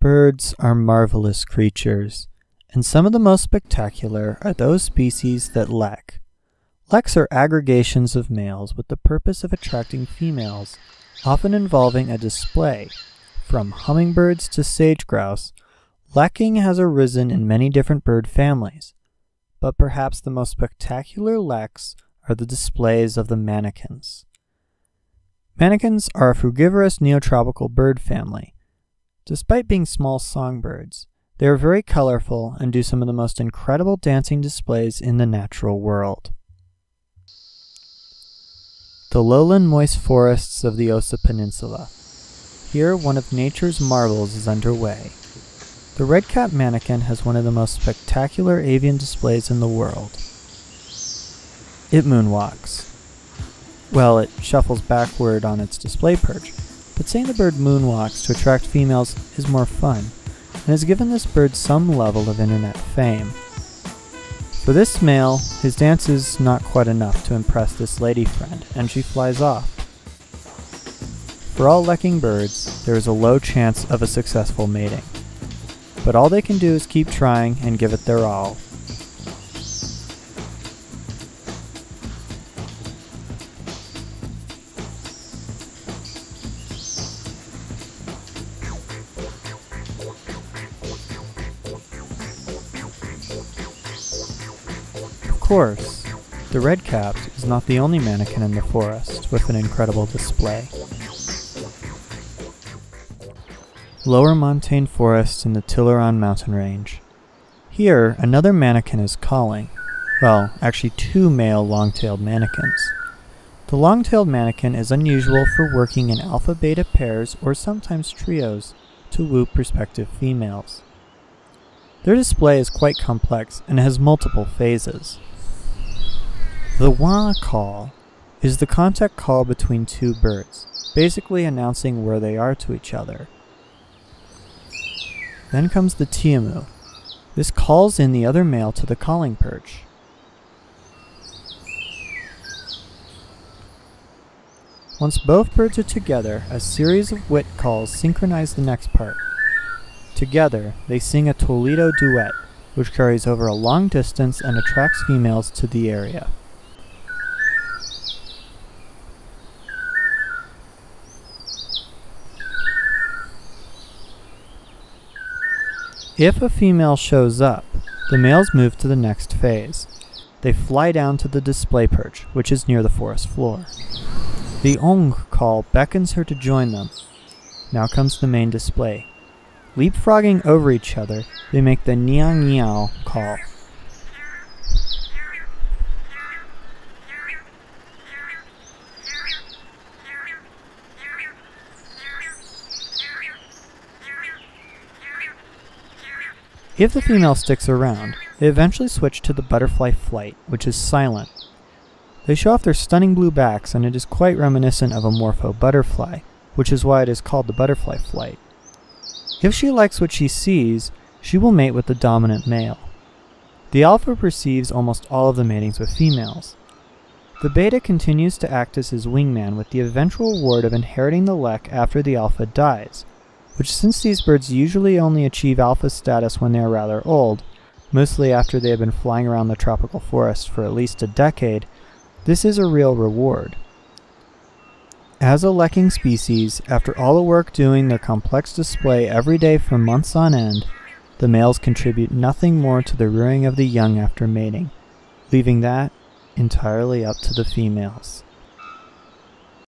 Birds are marvelous creatures, and some of the most spectacular are those species that lek. Leks are aggregations of males with the purpose of attracting females, often involving a display. From hummingbirds to sage grouse, lekking has arisen in many different bird families, but perhaps the most spectacular leks are the displays of the manakins. Manakins are a frugivorous neotropical bird family. Despite being small songbirds, they are very colorful and do some of the most incredible dancing displays in the natural world. The lowland moist forests of the Osa Peninsula. Here, one of nature's marvels is underway. The red-capped manakin has one of the most spectacular avian displays in the world. It moonwalks. Well, it shuffles backward on its display perch, but saying the bird moonwalks to attract females is more fun, and has given this bird some level of internet fame. For this male, his dance is not quite enough to impress this lady friend, and she flies off. For all lekking birds, there is a low chance of a successful mating, but all they can do is keep trying and give it their all. Of course, the red-capped is not the only manakin in the forest with an incredible display. Lower montane forests in the Tiburon mountain range. Here, another manakin is calling. Well, actually two male long-tailed manakins. The long-tailed manakin is unusual for working in alpha-beta pairs or sometimes trios to woo prospective females. Their display is quite complex and has multiple phases. The wah call is the contact call between two birds, basically announcing where they are to each other. Then comes the tiamu. This calls in the other male to the calling perch. Once both birds are together, a series of wit calls synchronize the next part. Together, they sing a Toledo duet, which carries over a long distance and attracts females to the area. If a female shows up, the males move to the next phase. They fly down to the display perch, which is near the forest floor. The ong call beckons her to join them. Now comes the main display. Leapfrogging over each other, they make the niang niao call. If the female sticks around, they eventually switch to the butterfly flight, which is silent. They show off their stunning blue backs, and it is quite reminiscent of a morpho butterfly, which is why it is called the butterfly flight. If she likes what she sees, she will mate with the dominant male. The alpha perceives almost all of the matings with females. The beta continues to act as his wingman with the eventual reward of inheriting the lek after the alpha dies, which, since these birds usually only achieve alpha status when they are rather old, mostly after they have been flying around the tropical forest for at least a decade, this is a real reward. As a lekking species, after all the work doing their complex display every day for months on end, the males contribute nothing more to the rearing of the young after mating, leaving that entirely up to the females.